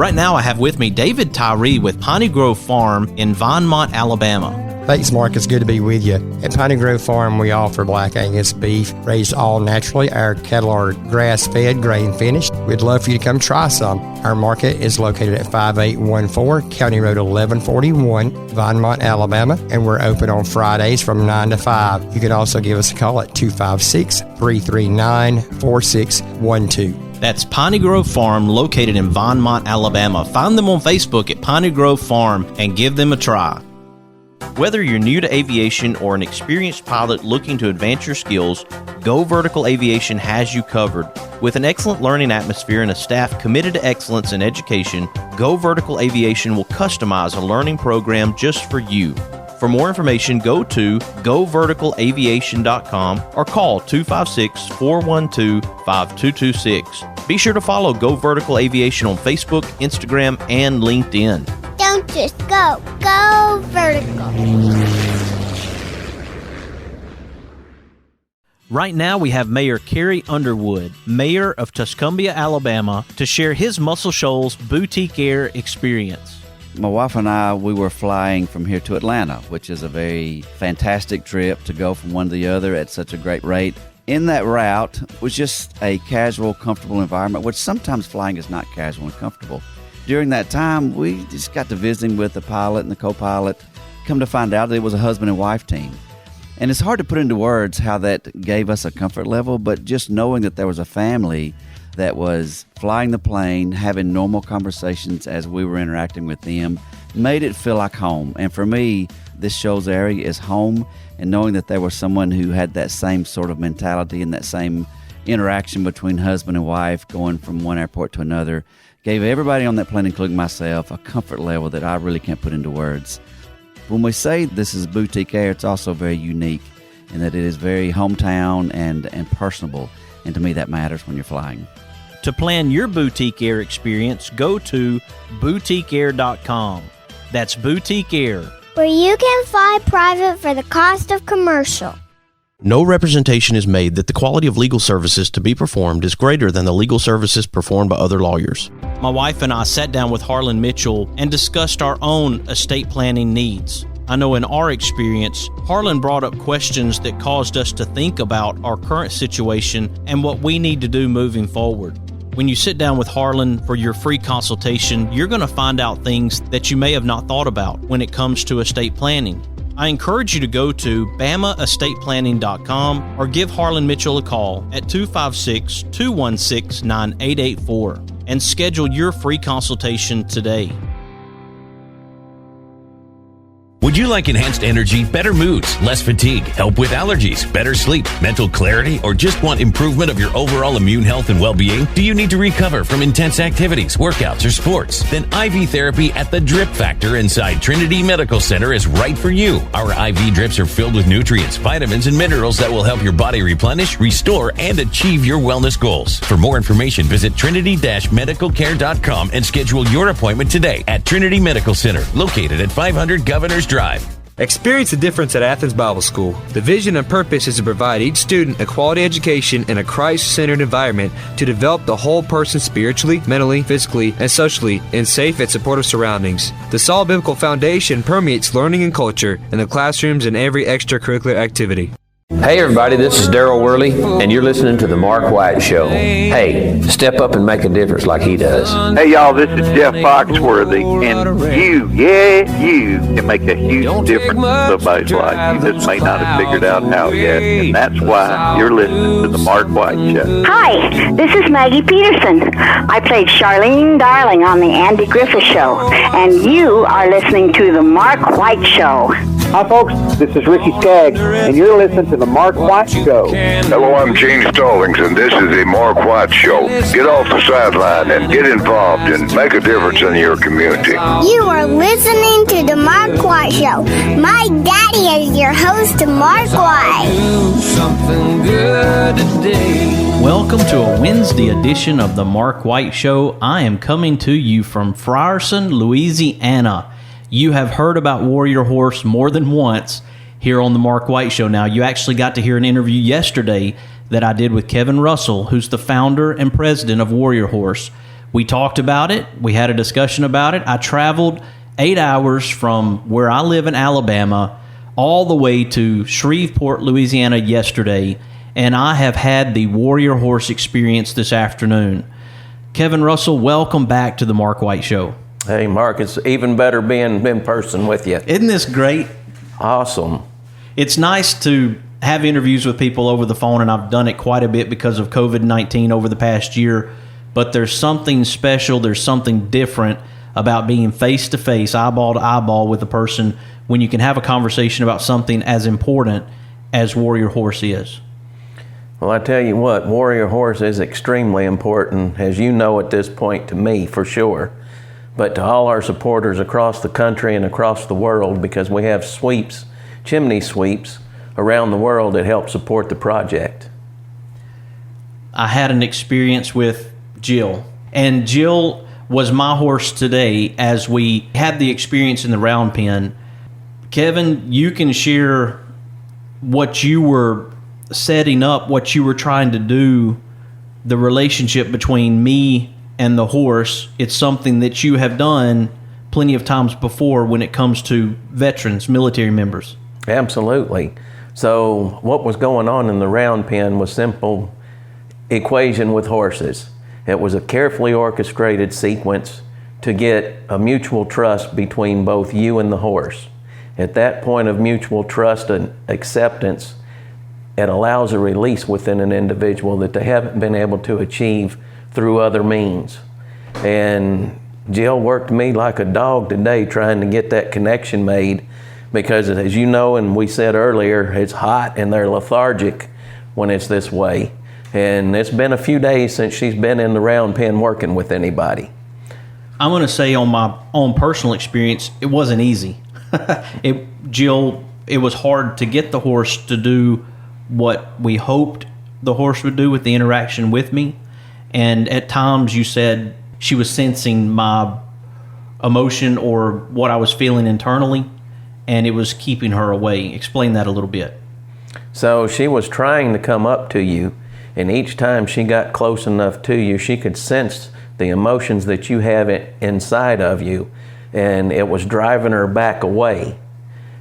Right now I have with me David Tyree with Piney Grove Farm in Vinemont, Alabama. Thanks, Mark. It's good to be with you. At Piney Grove Farm, we offer Black Angus beef raised all naturally. Our cattle are grass-fed, grain-finished. We'd love for you to come try some. Our market is located at 5814 County Road 1141, Vinemont, Alabama, and we're open on Fridays from 9 to 5. You can also give us a call at 256-339-4612. That's Piney Grove Farm, located in Vinemont, Alabama. Find them on Facebook at Piney Grove Farm and give them a try. Whether you're new to aviation or an experienced pilot looking to advance your skills, Go Vertical Aviation has you covered. With an excellent learning atmosphere and a staff committed to excellence in education, Go Vertical Aviation will customize a learning program just for you. For more information, go to goverticalaviation.com or call 256-412-5226. Be sure to follow Go Vertical Aviation on Facebook, Instagram, and LinkedIn. Don't just go vertical. Right now we have Mayor Carrie Underwood, Mayor of Tuscumbia, Alabama, to share his Muscle Shoals boutique air experience. My wife and I, we were flying from here to Atlanta, which is a very fantastic trip to go from one to the other at such a great rate. In that route was just a casual, comfortable environment, which sometimes flying is not casual and comfortable. During that time, we just got to visiting with the pilot and the co-pilot. Come to find out that it was a husband and wife team. And it's hard to put into words how that gave us a comfort level, but just knowing that there was a family that was flying the plane, having normal conversations as we were interacting with them, made it feel like home. And for me, this Shoals area is home, and knowing that there was someone who had that same sort of mentality and that same interaction between husband and wife going from one airport to another gave everybody on that plane, including myself, a comfort level that I really can't put into words. When we say this is boutique air, it's also very unique in that it is very hometown and personable. And to me, that matters when you're flying. To plan your boutique air experience, go to boutiqueair.com. That's Boutique Air, Where you can fly private for the cost of commercial. No representation is made that the quality of legal services to be performed is greater than the legal services performed by other lawyers. My wife and I sat down with Harlan Mitchell and discussed our own estate planning needs. I know in our experience, Harlan brought up questions that caused us to think about our current situation and what we need to do moving forward. When you sit down with Harlan for your free consultation, you're going to find out things that you may have not thought about when it comes to estate planning. I encourage you to go to BamaEstatePlanning.com or give Harlan Mitchell a call at 256-216-9884 and schedule your free consultation today. Would you like enhanced energy, better moods, less fatigue, help with allergies, better sleep, mental clarity, or just want improvement of your overall immune health and well-being? Do you need to recover from intense activities, workouts, or sports? Then IV therapy at the Drip Factor inside Trinity Medical Center is right for you. Our IV drips are filled with nutrients, vitamins, and minerals that will help your body replenish, restore, and achieve your wellness goals. For more information, visit trinity-medicalcare.com and schedule your appointment today at Trinity Medical Center, located at 500 Governors Drive. Experience the difference at Athens Bible School. The vision and purpose is to provide each student a quality education in a Christ-centered environment to develop the whole person spiritually, mentally, physically, and socially in safe and supportive surroundings. The solid biblical foundation permeates learning and culture in the classrooms and every extracurricular activity. Hey everybody, this is Daryl Worley, and you're listening to The Mark White Show. Hey, step up and make a difference like he does. Hey y'all, this is Jeff Foxworthy, and you can make a huge difference in somebody's life. You just may not have figured out how yet, and that's why you're listening to The Mark White Show. Hi, this is Maggie Peterson. I played Charlene Darling on The Andy Griffith Show, and you are listening to The Mark White Show. Hi folks, this is Ricky Skaggs, and you're listening to The Mark White Show. Hello, I'm Gene Stallings, and this is The Mark White Show. Get off the sideline and get involved and make a difference in your community. You are listening to The Mark White Show. My daddy is your host, Mark White. Welcome to a Wednesday edition of The Mark White Show. I am coming to you from Frierson, Louisiana. You have heard about Warrior Horse more than once here on The Mark White Show. Now, you actually got to hear an interview yesterday that I did with Kevin Russell, who's the founder and president of Warrior Horse. We talked about it. We had a discussion about it. I traveled 8 hours from where I live in Alabama all the way to Shreveport, Louisiana yesterday, and I have had the Warrior Horse experience this afternoon. Kevin Russell, welcome back to the Mark White Show. Hey, Mark, it's even better being in person with you. Isn't this great? Awesome. It's nice to have interviews with people over the phone, and I've done it quite a bit because of COVID-19 over the past year, but there's something special, there's something different about being face-to-face, eyeball to eyeball with a person when you can have a conversation about something as important as Warrior Horse is. Well, I tell you what, Warrior Horse is extremely important, as you know at this point, to me, for sure, but to all our supporters across the country and across the world, because we have sweeps, chimney sweeps, around the world that help support the project. I had an experience with Jill, and Jill was my horse today as we had the experience in the round pen. Kevin, you can share what you were setting up, what you were trying to do, the relationship between me and the horse. It's something that you have done plenty of times before when it comes to veterans, military members. Absolutely. So what was going on in the round pen was simple equation with horses. It was a carefully orchestrated sequence to get a mutual trust between both you and the horse. At that point of mutual trust and acceptance, it allows a release within an individual that they haven't been able to achieve through other means. And Jill worked me like a dog today trying to get that connection made, because as you know, and we said earlier, it's hot and they're lethargic when it's this way. And it's been a few days since she's been in the round pen working with anybody. I'm going to say on my own personal experience, it wasn't easy. Jill, it was hard to get the horse to do what we hoped the horse would do with the interaction with me. And at times you said she was sensing my emotion or what I was feeling internally, and it was keeping her away. Explain that a little bit. So she was trying to come up to you, and each time she got close enough to you, she could sense the emotions that you have inside of you, and it was driving her back away.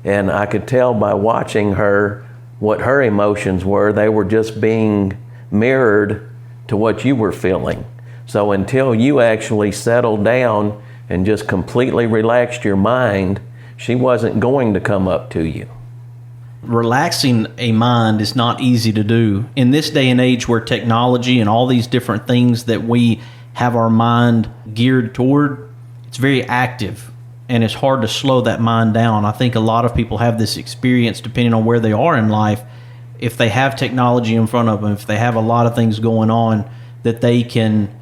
And I could tell by watching her what her emotions were. They were just being mirrored to what you were feeling. So until you actually settled down and just completely relaxed your mind, she wasn't going to come up to you. Relaxing a mind is not easy to do. In this day and age where technology and all these different things that we have our mind geared toward, it's very active, and it's hard to slow that mind down. I think a lot of people have this experience depending on where they are in life. If they have technology in front of them, if they have a lot of things going on, that they can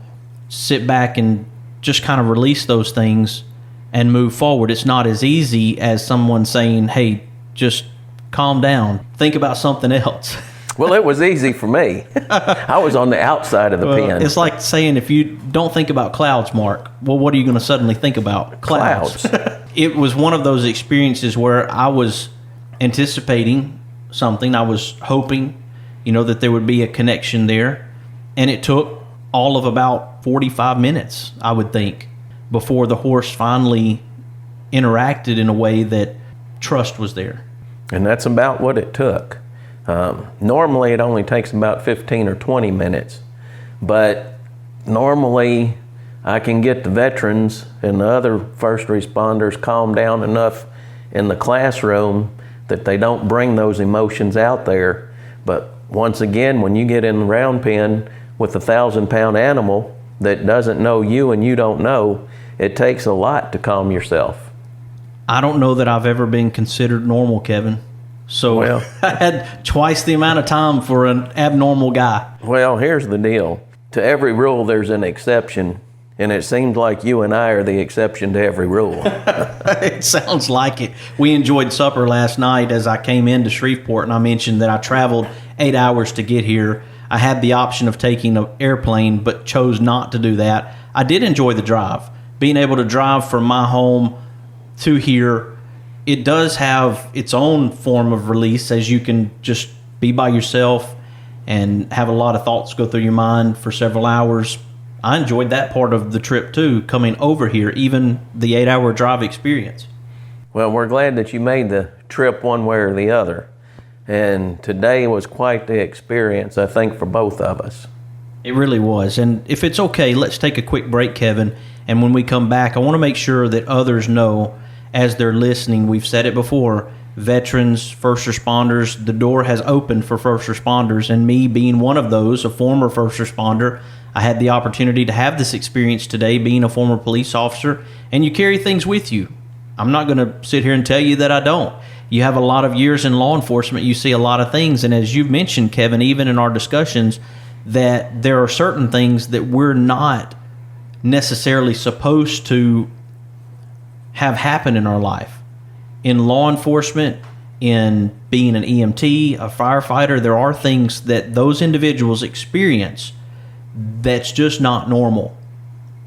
sit back and just kind of release those things and move forward. It's not as easy as someone saying, hey, just calm down, think about something else. Well, it was easy for me. I was on the outside of the pen. It's like saying if you don't think about clouds, Mark, well, what are you going to suddenly think about? Clouds. It was one of those experiences where I was anticipating something. I was hoping, that there would be a connection there. And it took all of about 45 minutes, I would think, before the horse finally interacted in a way that trust was there. And that's about what it took. Normally it only takes about 15 or 20 minutes, but normally I can get the veterans and the other first responders calmed down enough in the classroom that they don't bring those emotions out there. But once again, when you get in the round pen with a 1,000-pound animal that doesn't know you and you don't know, it takes a lot to calm yourself. I don't know that I've ever been considered normal, Kevin. So I had twice the amount of time for an abnormal guy. Well, here's the deal. To every rule, there's an exception. And it seems like you and I are the exception to every rule. It sounds like it. We enjoyed supper last night as I came into Shreveport, and I mentioned that I traveled 8 hours to get here. I had the option of taking an airplane, but chose not to do that. I did enjoy the drive. Being able to drive from my home to here, it does have its own form of release, as you can just be by yourself and have a lot of thoughts go through your mind for several hours. I enjoyed that part of the trip too, coming over here, even the 8-hour drive experience. Well, we're glad that you made the trip one way or the other. And today was quite the experience, I think, for both of us. It really was. And if it's okay, let's take a quick break, Kevin. And when we come back, I want to make sure that others know, as they're listening, we've said it before, veterans, first responders, the door has opened for first responders. And me being one of those, a former first responder, I had the opportunity to have this experience today being a former police officer. And you carry things with you. I'm not going to sit here and tell you that I don't. You have a lot of years in law enforcement. You see a lot of things. And as you've mentioned, Kevin, even in our discussions, that there are certain things that we're not necessarily supposed to have happen in our life. In law enforcement, in being an EMT, a firefighter, there are things that those individuals experience that's just not normal.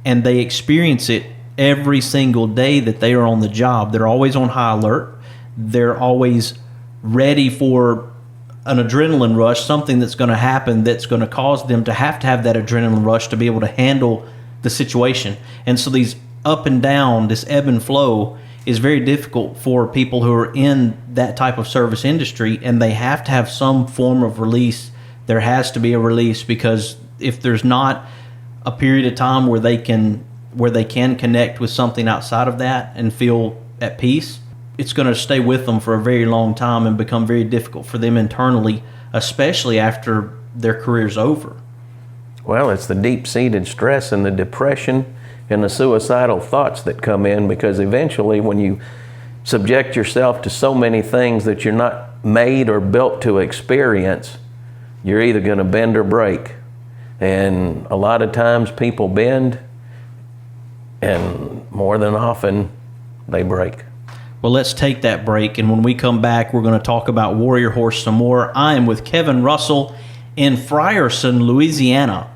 And they experience it every single day that they are on the job. They're always on high alert. They're always ready for an adrenaline rush, something that's going to happen that's going to cause them to have that adrenaline rush to be able to handle the situation. And so these up and down, this ebb and flow is very difficult for people who are in that type of service industry, and they have to have some form of release. There has to be a release, because if there's not a period of time where they can connect with something outside of that and feel at peace, it's going to stay with them for a very long time and become very difficult for them internally, especially after their career's over. Well, it's the deep-seated stress and the depression and the suicidal thoughts that come in, because eventually when you subject yourself to so many things that you're not made or built to experience, you're either going to bend or break. And a lot of times people bend, and more than often they break. Well, let's take that break, and when we come back, we're going to talk about Warrior Horse some more. I am with Kevin Russell in Frierson, Louisiana.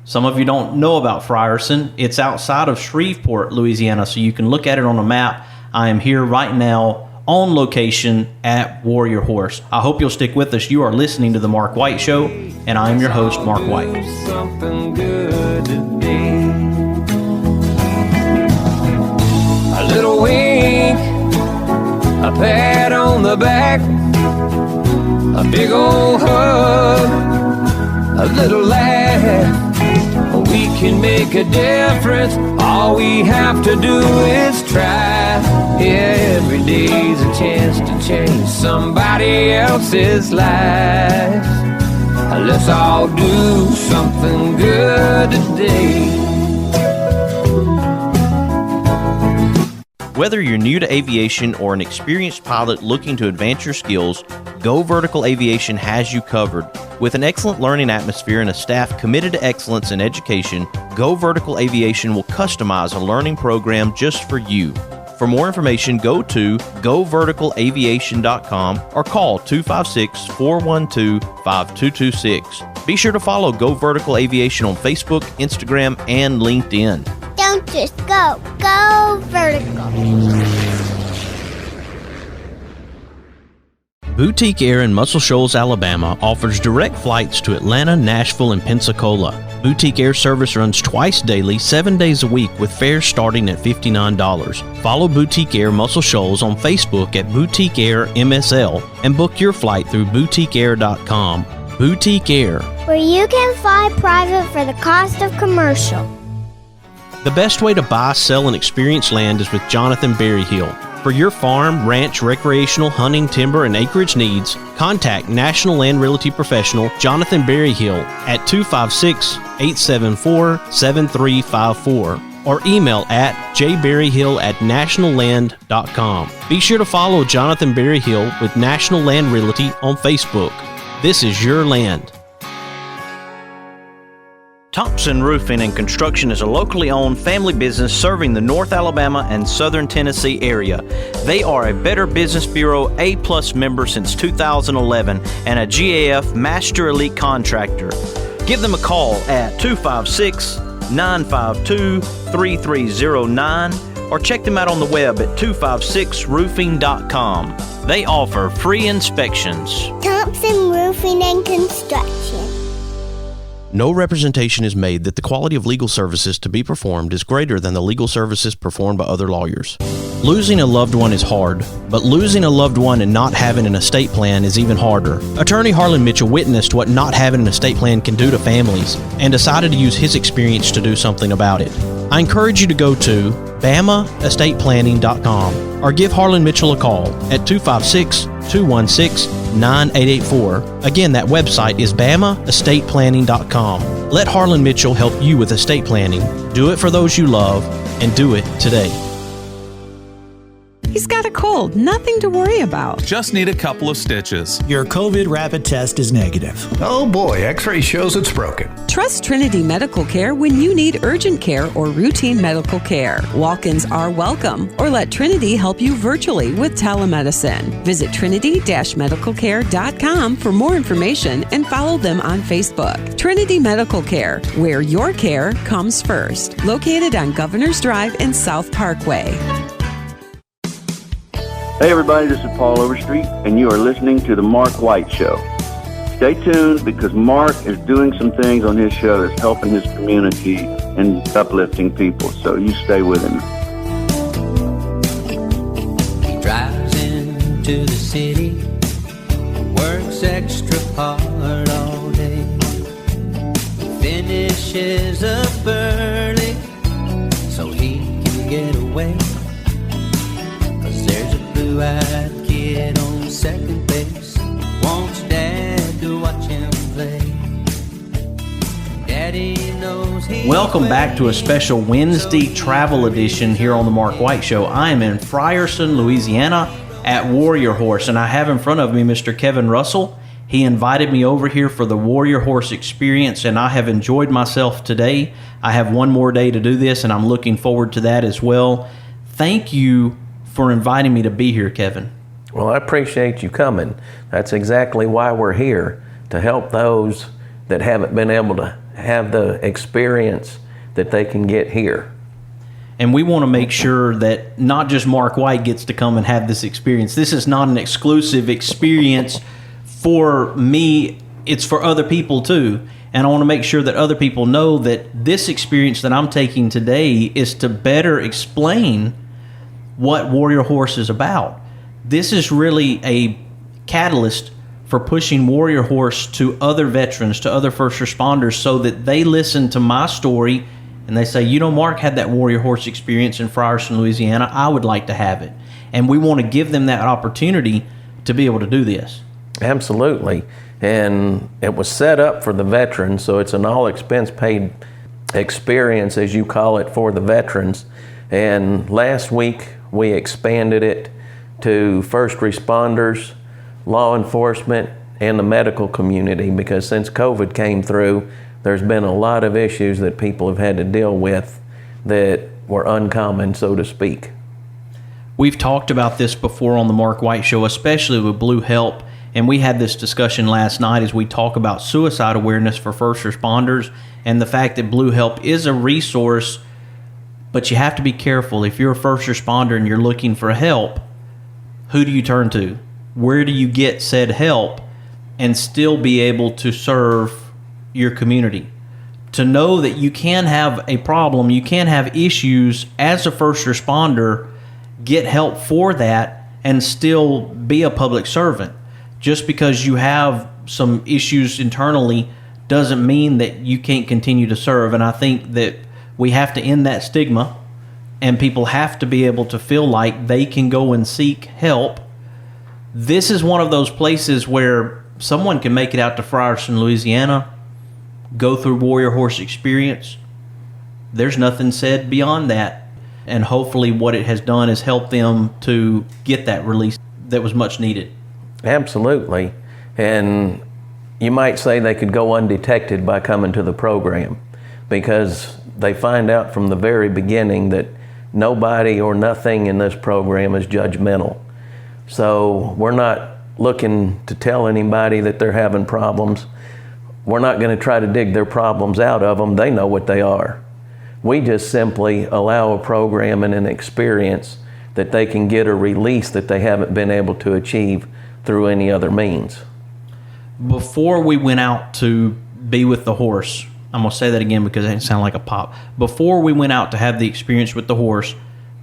Some of you don't know about Frierson. It's outside of Shreveport, Louisiana, so you can look at it on a map. I am here right now on location at Warrior Horse. I hope you'll stick with us. You are listening to The Mark White Show, and I am your host, Mark White. Something good today. A little wink, a pat on the back, a big old hug, a little laugh. We can make a difference. All we have to do is try. Yeah, every day's a chance to change somebody else's life. Let's all do something good today. Whether you're new to aviation or an experienced pilot looking to advance your skills, Go Vertical Aviation has you covered. With an excellent learning atmosphere and a staff committed to excellence in education, Go Vertical Aviation will customize a learning program just for you. For more information, go to goverticalaviation.com or call 256-412-5226. Be sure to follow Go Vertical Aviation on Facebook, Instagram, and LinkedIn. Don't just go. Go vertical. Boutique Air in Muscle Shoals, Alabama offers direct flights to Atlanta, Nashville, and Pensacola. Boutique Air service runs twice daily, 7 days a week, with fares starting at $59. Follow Boutique Air Muscle Shoals on Facebook at Boutique Air MSL and book your flight through boutiqueair.com. Boutique Air, where you can fly private for the cost of commercial. The best way to buy, sell, and experience land is with Jonathan Berryhill. For your farm, ranch, recreational, hunting, timber, and acreage needs, contact National Land Realty Professional Jonathan Berryhill at 256-874-7354 or email at jberryhill@nationalland.com. Be sure to follow Jonathan Berryhill with National Land Realty on Facebook. This is your land. Thompson Roofing and Construction is a locally owned family business serving the North Alabama and Southern Tennessee area. They are a Better Business Bureau A+ member since 2011 and a GAF Master Elite Contractor. Give them a call at 256-952-3309 or check them out on the web at 256roofing.com. They offer free inspections. Thompson Roofing and Construction. No representation is made that the quality of legal services to be performed is greater than the legal services performed by other lawyers. Losing a loved one is hard, but losing a loved one and not having an estate plan is even harder. Attorney Harlan Mitchell witnessed what not having an estate plan can do to families and decided to use his experience to do something about it. I encourage you to go to BamaEstatePlanning.com or give Harlan Mitchell a call at 256-216-9884. Again, that website is BamaEstatePlanning.com. Let Harlan Mitchell help you with estate planning. Do it for those you love, and do it today. He's got a cold, nothing to worry about. Just need a couple of stitches. Your COVID rapid test is negative. Oh boy, X-ray shows it's broken. Trust Trinity Medical Care when you need urgent care or routine medical care. Walk-ins are welcome, or let Trinity help you virtually with telemedicine. Visit trinity-medicalcare.com for more information and follow them on Facebook. Trinity Medical Care, where your care comes first. Located on Governor's Drive and South Parkway. Hey everybody, this is Paul Overstreet, and you are listening to The Mark White Show. Stay tuned because Mark is doing some things on his show that's helping his community and uplifting people, so you stay with him. He drives into the city, works extra hard all day, finishes up early so he can get away. There's a blue-eyed kid on second base, wants Dad to watch him play. Daddy knows he. Welcome back to a special Wednesday travel edition here on the Mark White Show. I am in Frierson, Louisiana at Warrior Horse, and I have in front of me Mr. Kevin Russell. He invited me over here for the Warrior Horse experience, and I have enjoyed myself today. I have one more day to do this, and I'm looking forward to that as well. Thank you for inviting me to be here, Kevin. Well, I appreciate you coming. That's exactly why we're here, to help those that haven't been able to have the experience that they can get here. And we want to make sure that not just Mark White gets to come and have this experience. This is not an exclusive experience for me, it's for other people too. And I want to make sure that other people know that this experience that I'm taking today is to better explain what Warrior Horse is about. This is really a catalyst for pushing Warrior Horse to other veterans, to other first responders, so that they listen to my story and they say, you know, Mark had that Warrior Horse experience in Frierson, Louisiana. I would like to have it. And we want to give them that opportunity to be able to do this. Absolutely. And it was set up for the veterans, so it's an all-expense paid experience, as you call it, for the veterans. And last week, we expanded it to first responders, law enforcement, and the medical community, because since COVID came through, there's been a lot of issues that people have had to deal with that were uncommon, so to speak. We've talked about this before on the Mark White Show, especially with Blue Help, and we had this discussion last night as we talk about suicide awareness for first responders and the fact that Blue Help is a resource. But you have to be careful. If you're a first responder and you're looking for help, who do you turn to? Where do you get said help and still be able to serve your community? To know that you can have a problem, you can have issues as a first responder, get help for that, and still be a public servant. Just because you have some issues internally doesn't mean that you can't continue to serve. And I think that we have to end that stigma, and people have to be able to feel like they can go and seek help. This is one of those places where someone can make it out to Frierson, Louisiana, go through Warrior Horse experience. There's nothing said beyond that. And hopefully what it has done is help them to get that release that was much needed. Absolutely. And you might say they could go undetected by coming to the program, because they find out from the very beginning that nobody or nothing in this program is judgmental. So we're not looking to tell anybody that they're having problems. We're not going to try to dig their problems out of them. They know what they are. We just simply allow a program and an experience that they can get a release that they haven't been able to achieve through any other means. Before we went out to be with the horse, I'm going to say that again because it didn't sound like a pop. Before we went out to have the experience with the horse,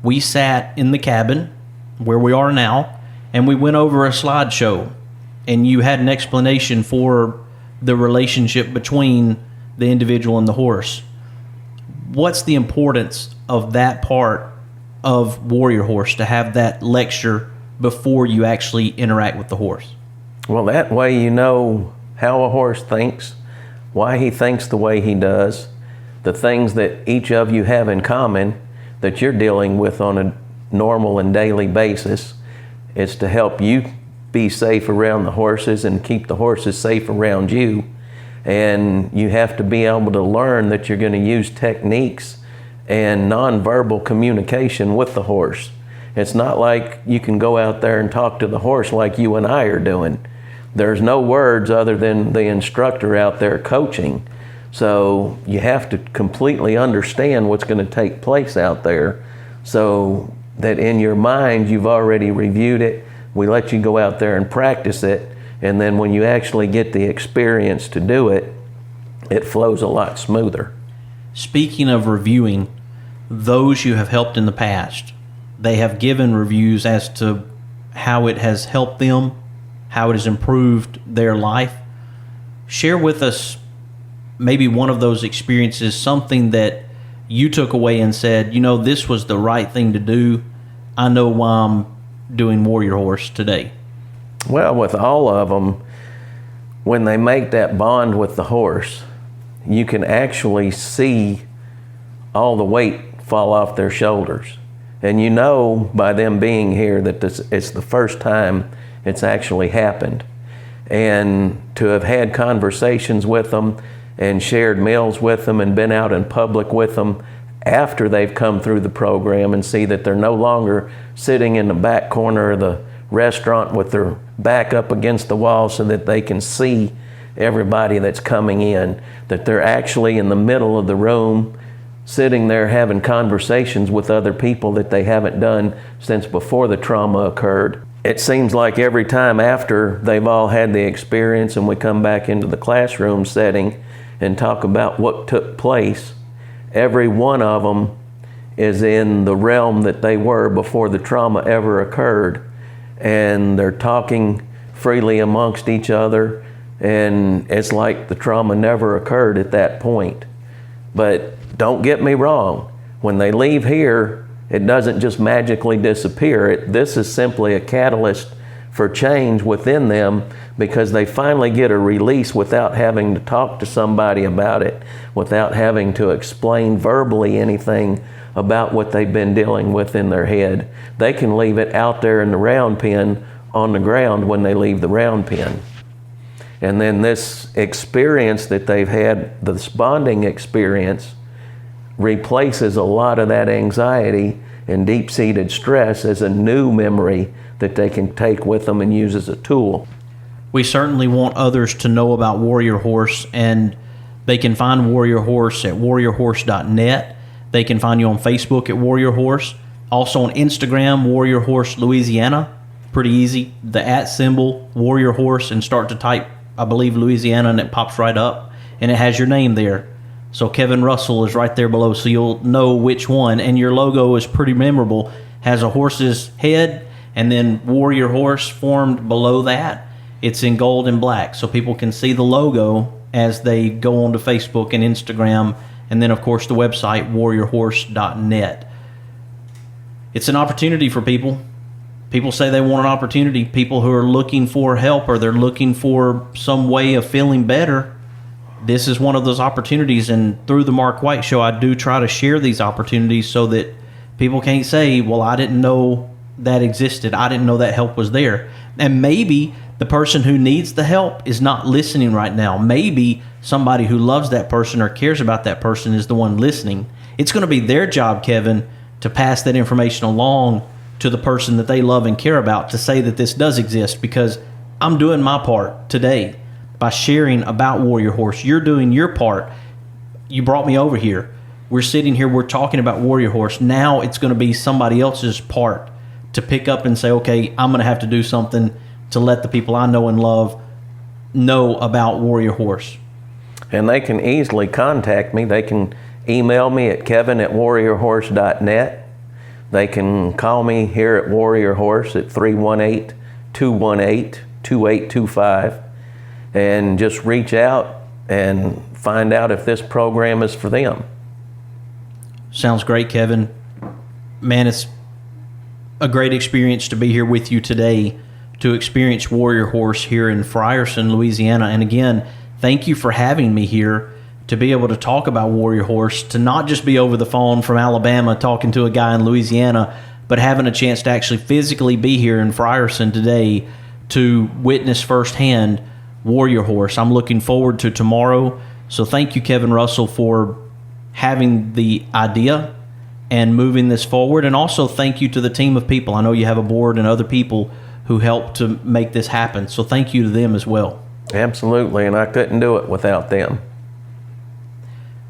we sat in the cabin where we are now, and we went over a slideshow, and you had an explanation for the relationship between the individual and the horse. What's the importance of that part of Warrior Horse, to have that lecture before you actually interact with the horse? Well, that way you know how a horse thinks, why he thinks the way he does, the things that each of you have in common that you're dealing with on a normal and daily basis. It's to help you be safe around the horses and keep the horses safe around you. And you have to be able to learn that you're going to use techniques and nonverbal communication with the horse. It's not like you can go out there and talk to the horse like you and I are doing. There's no words other than the instructor out there coaching. So you have to completely understand what's going to take place out there, so that in your mind you've already reviewed it. We let you go out there and practice it, and then when you actually get the experience to do it, it flows a lot smoother. Speaking of reviewing, those you have helped in the past, they have given reviews as to how it has helped them, how it has improved their life. Share with us maybe one of those experiences, something that you took away and said, you know, this was the right thing to do. I know why I'm doing Warrior Horse today. Well, with all of them, when they make that bond with the horse, you can actually see all the weight fall off their shoulders. And you know by them being here that it's the first time it's actually happened. And to have had conversations with them and shared meals with them and been out in public with them after they've come through the program, and see that they're no longer sitting in the back corner of the restaurant with their back up against the wall so that they can see everybody that's coming in, that they're actually in the middle of the room sitting there having conversations with other people that they haven't done since before the trauma occurred. It seems like every time after they've all had the experience and we come back into the classroom setting and talk about what took place, every one of them is in the realm that they were before the trauma ever occurred. And they're talking freely amongst each other, and it's like the trauma never occurred at that point. But don't get me wrong, when they leave here, it doesn't just magically disappear. This is simply a catalyst for change within them, because they finally get a release without having to talk to somebody about it, without having to explain verbally anything about what they've been dealing with in their head. They can leave it out there in the round pen on the ground when they leave the round pen. And then this experience that they've had, this bonding experience, replaces a lot of that anxiety and deep-seated stress as a new memory that they can take with them and use as a tool. We certainly want others to know about Warrior Horse, and they can find Warrior Horse at warriorhorse.net. They can find you on Facebook at Warrior Horse. Also on Instagram, Warrior Horse Louisiana. Pretty easy. The @ symbol, Warrior Horse, and start to type, I believe, Louisiana, and it pops right up. And it has your name there. So Kevin Russell is right there below, so you'll know which one. And your logo is pretty memorable. Has a horse's head, and then Warrior Horse formed below that. It's in gold and black, so people can see the logo as they go onto Facebook and Instagram, and then, of course, the website, warriorhorse.net. It's an opportunity for people. People say they want an opportunity. People who are looking for help, or they're looking for some way of feeling better, this is one of those opportunities. And through the Mark White Show, I do try to share these opportunities so that people can't say, well, I didn't know that existed. I didn't know that help was there. And maybe the person who needs the help is not listening right now. Maybe somebody who loves that person or cares about that person is the one listening. It's going to be their job, Kevin, to pass that information along to the person that they love and care about, to say that this does exist, because I'm doing my part today by sharing about Warrior Horse. You're doing your part. You brought me over here. We're sitting here, we're talking about Warrior Horse. Now it's going to be somebody else's part to pick up and say, okay, I'm going to have to do something to let the people I know and love know about Warrior Horse. And they can easily contact me. They can email me at kevin@warriorhorse.net. They can call me here at Warrior Horse at 318-218-2825 and just reach out and find out if this program is for them. Sounds great, Kevin. Man, it's a great experience to be here with you today to experience Warrior Horse here in Frierson, Louisiana. And again, thank you for having me here to be able to talk about Warrior Horse, to not just be over the phone from Alabama talking to a guy in Louisiana, but having a chance to actually physically be here in Frierson today to witness firsthand Warrior Horse. I'm looking forward to tomorrow. So thank you, Kevin Russell, for having the idea and moving this forward. And also thank you to the team of people. I know you have a board and other people who helped to make this happen. So thank you to them as well. Absolutely, and I couldn't do it without them.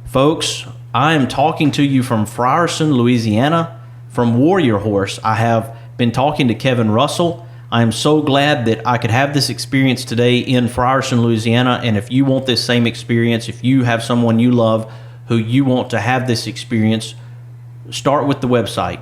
Folks, I am talking to you from Frierson, Louisiana, from Warrior Horse. I have been talking to Kevin Russell. I am so glad that I could have this experience today in Frierson, Louisiana. And if you want this same experience, if you have someone you love who you want to have this experience, start with the website.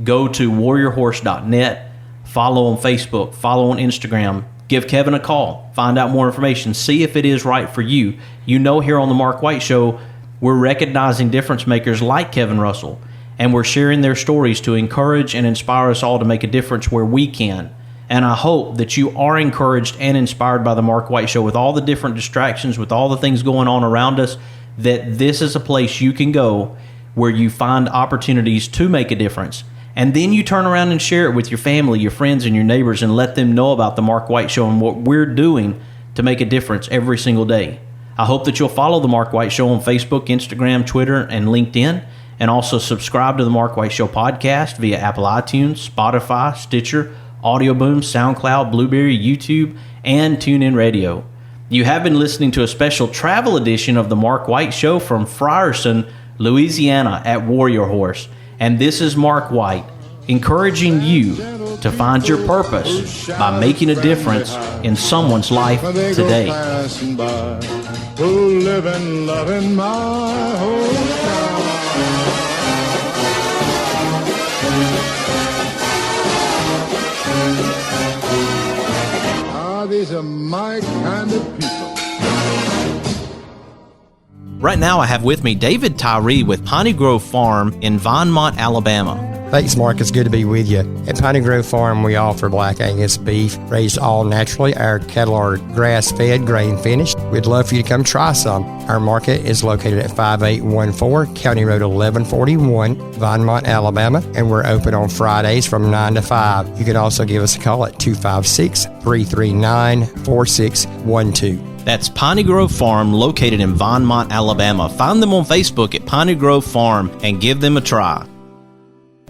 Go to warriorhorse.net, follow on Facebook, follow on Instagram, give Kevin a call, find out more information, see if it is right for you. You know, here on the Mark White Show, we're recognizing difference makers like Kevin Russell, and we're sharing their stories to encourage and inspire us all to make a difference where we can. And I hope that you are encouraged and inspired by the Mark White Show with all the different distractions, with all the things going on around us, that this is a place you can go where you find opportunities to make a difference. And then you turn around and share it with your family, your friends, and your neighbors, and let them know about the Mark White Show and what we're doing to make a difference every single day. I hope that you'll follow the Mark White Show on Facebook, Instagram, Twitter, and LinkedIn, and also subscribe to the Mark White Show podcast via Apple iTunes, Spotify, Stitcher, Audio Boom, SoundCloud, Blueberry, YouTube, and TuneIn Radio. You have been listening to a special travel edition of the Mark White Show from Frierson, Louisiana at Warrior Horse. And this is Mark White, encouraging you to find your purpose by making a difference in someone's life today. Who live and love in my hometown. These are my kind of people. Right now I have with me David Tyree with Piney Grove Farm in Vinemont, Alabama. Thanks, Mark. It's good to be with you. At Piney Grove Farm, we offer Black Angus beef raised all naturally. Our cattle are grass-fed, grain-finished. We'd love for you to come try some. Our market is located at 5814 County Road 1141, Vinemont, Alabama, and we're open on Fridays from 9 to 5. You can also give us a call at 256-339-4612. That's Piney Grove Farm, located in Vinemont, Alabama. Find them on Facebook at Piney Grove Farm and give them a try.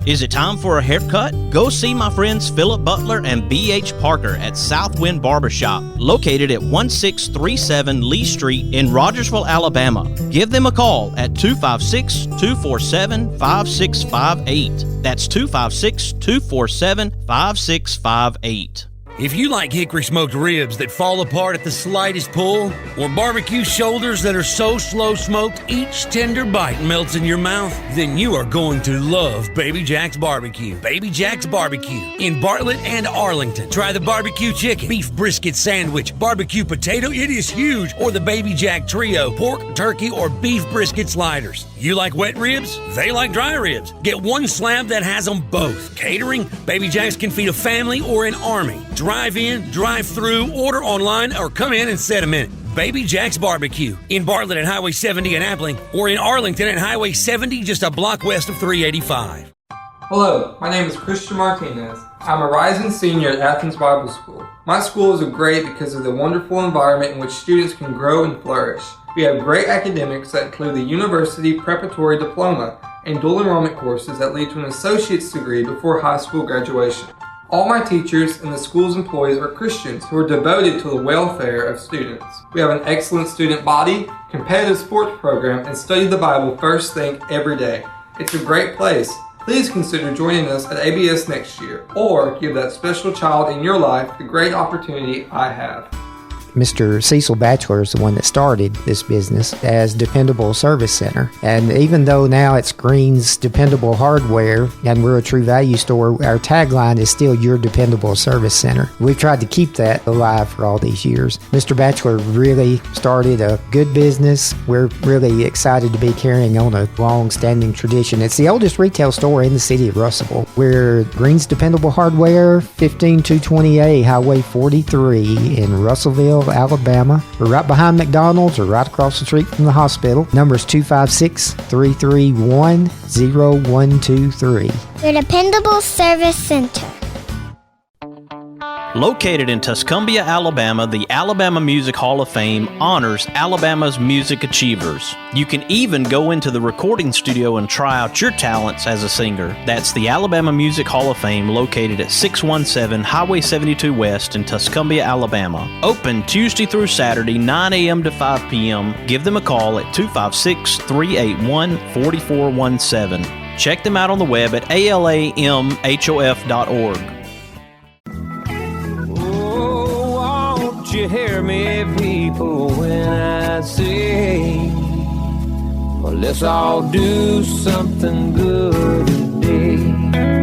Is it time for a haircut? Go see my friends Philip Butler and B.H. Parker at Southwind Barbershop, located at 1637 Lee Street in Rogersville, Alabama. Give them a call at 256-247-5658. That's 256-247-5658. If you like hickory smoked ribs that fall apart at the slightest pull, or barbecue shoulders that are so slow smoked each tender bite melts in your mouth, then you are going to love Baby Jack's Barbecue. Baby Jack's Barbecue in Bartlett and Arlington. Try the barbecue chicken, beef brisket sandwich, barbecue potato, it is huge, or the Baby Jack Trio, pork, turkey, or beef brisket sliders. You like wet ribs? They like dry ribs. Get one slab that has them both. Catering? Baby Jack's can feed a family or an army. Drive in, drive through, order online, or come in and set a minute. Baby Jack's Barbecue in Bartlett at Highway 70 in Appling, or in Arlington at Highway 70 just a block west of 385. Hello, my name is Christian Martinez. I'm a rising senior at Athens Bible School. My school is great because of the wonderful environment in which students can grow and flourish. We have great academics that include the University Preparatory Diploma and dual enrollment courses that lead to an associate's degree before high school graduation. All my teachers and the school's employees are Christians who are devoted to the welfare of students. We have an excellent student body, competitive sports program, and study the Bible first thing every day. It's a great place. Please consider joining us at ABS next year, or give that special child in your life the great opportunity I have. Mr. Cecil Batchelor is the one that started this business as Dependable Service Center. And even though now it's Green's Dependable Hardware and we're a True Value store, our tagline is still Your Dependable Service Center. We've tried to keep that alive for all these years. Mr. Batchelor really started a good business. We're really excited to be carrying on a long-standing tradition. It's the oldest retail store in the city of Russellville. We're Green's Dependable Hardware, 15220A Highway 43 in Russellville, Alabama. We're right behind McDonald's or right across the street from the hospital. Number is 256-331-0123. Your Dependable Service Center. Located in Tuscumbia, Alabama, the Alabama Music Hall of Fame honors Alabama's music achievers. You can even go into the recording studio and try out your talents as a singer. That's the Alabama Music Hall of Fame, located at 617 Highway 72 West in Tuscumbia, Alabama. Open Tuesday through Saturday, 9 a.m. to 5 p.m. Give them a call at 256-381-4417. Check them out on the web at alamhof.org. You hear me, people, when I say, well, let's all do something good today.